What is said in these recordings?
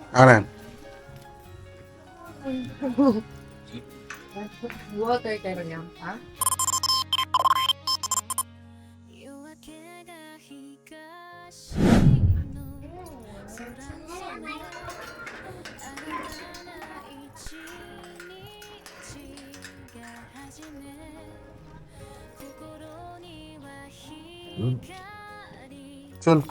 Ano yan? Water tayo niya, ha? Chul.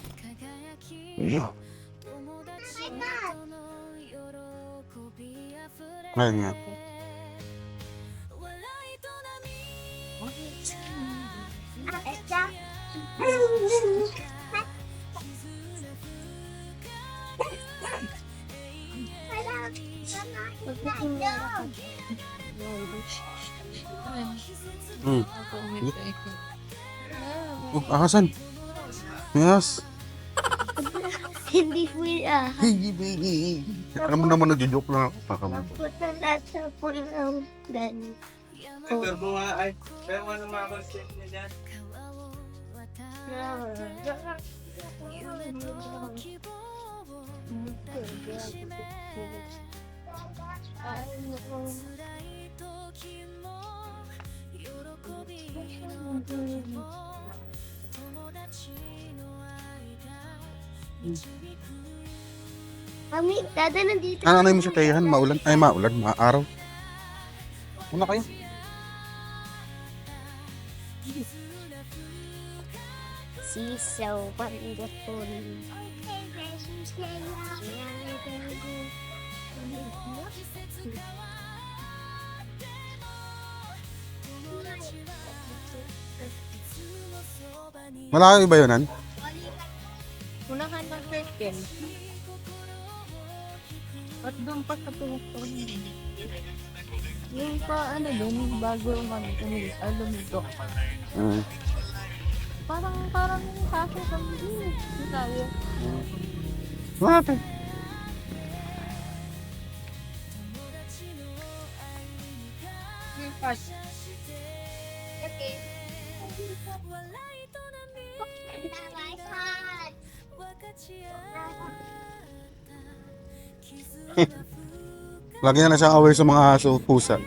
Ngayon nga. Hmm. Akasan. Yes. Hindi pwede. Hey, baby. Alam mo naman, nagjo-joke lang ako. Baka mo. Punta lahat sa pulang ganun. Turbo nga ay. Pero ano mga concept niya dyan? Kami, dada nandito. Ano mo sa tayahan? Maulan? Ay, maulan. Maaraw. Muna kayo. Sisaw, wonderful. Malayo ba yun, An? Unahan ng second. At doon pa sa tulog-tulog. Yung pa, ano doon, bago lumito. Parang kaso kami din. Hindi tayo. Bakit? Yung pas. Okay. Lagi na siyang aware sa mga aso, pusa.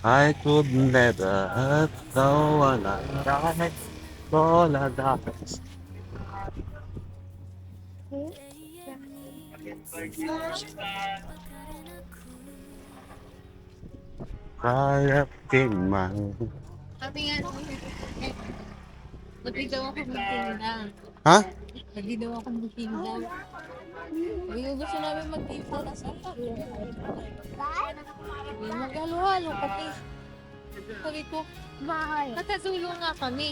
I could never have no one like Lola Davis. Cry up in my... Sabi nga, lagi daw ako magtinda. Ha? Lagi daw ako magtinda. Yung gusto namin magtinda na sa Mag-halo-halo kasi. Sabi ko, mahal. Nagkasulo nga kami.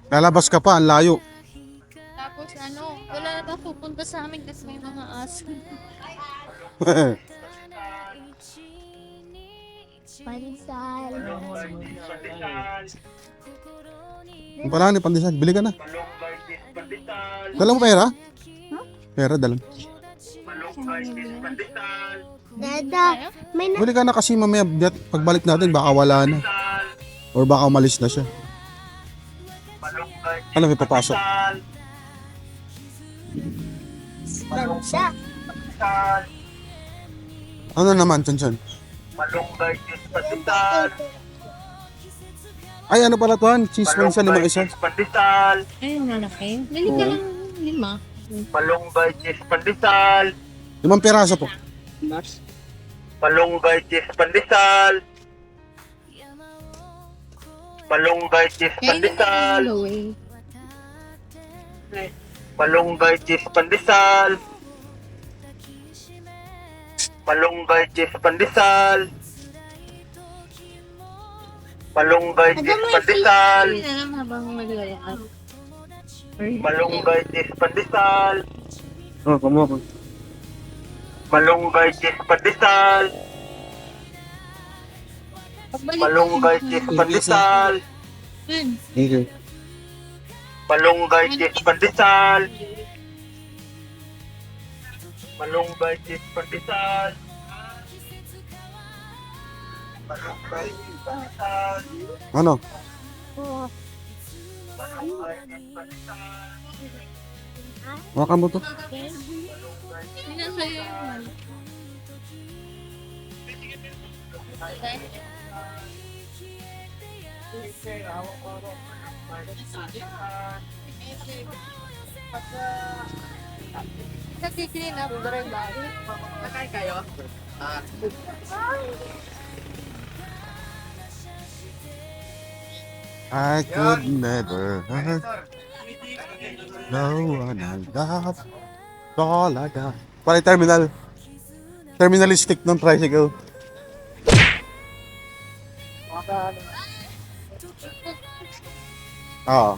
Lalabas ka pa, ang layo. Tapos wala na daw pupunta sa amin kasi may mga aso. Panisal. Ang pala ni Pandesal, bili ka na. Dala mo pera? Pera, dala mo. Dada, may Bili ka na kasi mamaya pagbalik natin baka wala na. Or baka umalis na siya. Ano, may papasok. bansa. Ano naman, Chonchon? Malunggay cheese pandesal. Ay, ano pala to, Han? Cheese man sa limang isa. Cheese pandesal. Ayun, malaki. Bili ka lang 5. Malunggay cheese pandesal. 5 piraso po. Malunggay cheese pandesal. Malunggay cheese pandesal. Malunggay cheese pandesal. Malunggay cheese pandesal. Malunggay cheese pandesal. Hindi na lang habang maglalakad. Malunggay cheese pandesal. Oh, kumuha ko. Malunggay cheese pandesal. Pagbalik Malunggay cheese pandesal. Yun. Okay. Malunggay cheese pandesal. Malunggay cheese pandesal. Malunggay cheese pandesal. Ano? Malunggay cheese pandesal. Hawakan mo to. Sinasa'yo yun. Nag-clean up, during bago. Nakain kayo? I could never hurt no one I love. All I got. Parang terminal. Terminalistic ng tricycle. Oo.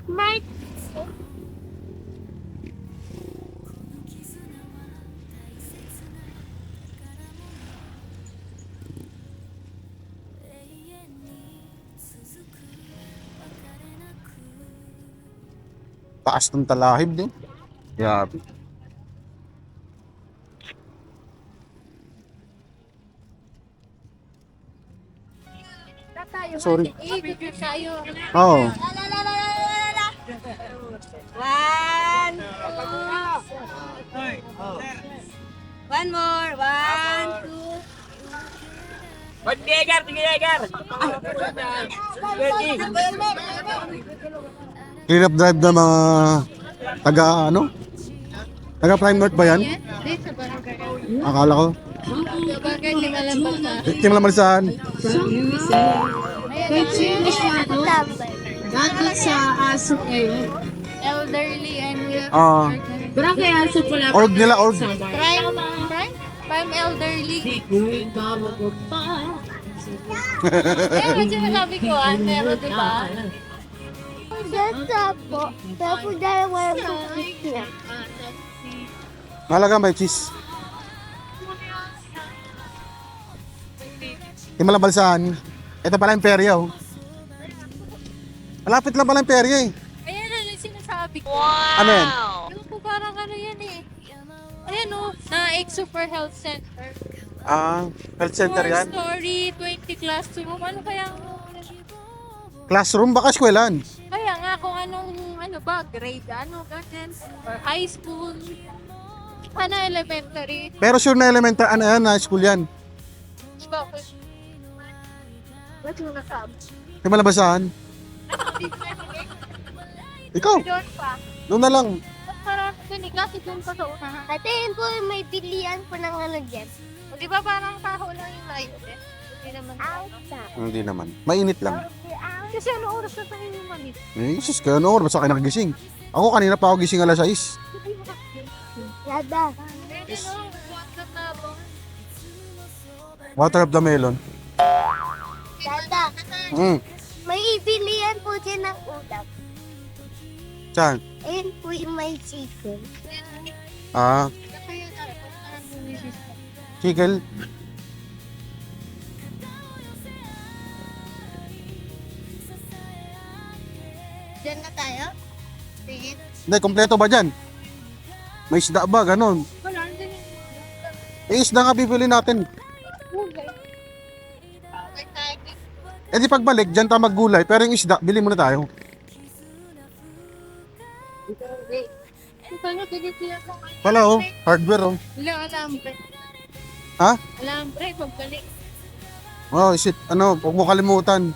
Mike. Taas ng talahib din. Yabi. Sorry. Picture tayo. Oo. One. One more. One, two. Clean up drive na mga taga ano? Taga Prime North ba yan? Hindi, sa barangay. Akala ko. Sa barangay, tinalambal sa Team naman saan? Dapat sa aso ngayon. elderly and with Parang kaya aso pala. Org nila, org. prime elderly. Uy, baba ko pa. Eh, kasi sinasabi ko, meron, di ba? Ganda po. Tapos dalawa yung cookies niya. Mahalaga may cheese. Team Malabalsaan. Ito pala yung perya oh. Malapit lang pala yung perya eh. Ayan na yung sinasabi ko. Ano yan? Alam ko parang ano yan eh. Ayan o, na Super Health Center. Health center yan. 4 story, 20 classroom. Ano kaya Classroom baka eskwelahan. kaya nga kung anong ano ba, grade, ano, ganyan. Or high school. Ano, elementary. Pero sure na elementary, ano yan, na school yan. Bakit? Ba't mo nasabi? Team Malabalsaan. Ikaw, Doon pa. doon na lang. Ba't parang ganit? Kasi doon pa sa unahan. Ate, yun po may pilihan po ng ano dyan. O di ba parang taho lang yung layo eh? Hindi naman. Outside. Hindi naman. Mainit lang. Kasi ano oras na tayo yung malit? Eh, Jesus, kaya ano oras sa akin nakagising? Ako kanina pa ako gising alas 6. Yada. Pwede no, WhatsApp na ako. Water of the melon. Yada. May pilihan po dyan ng ulam. Saan? Ayun po yung may chicken. Chicken. Diyan na tayo? Sige. Hindi, kompleto ba dyan? May isda ba? Ganon. Wala, hindi na. Eh, isda nga bibili natin. Eh di pagbalik, dyan tayo maggulay. Pero yung isda, bili muna tayo. Paano pinipila ko? Pala oh, hardware oh. Wala, alambre. Ha? Alambre, pagbalik. Oh, ano, huwag mo kalimutan.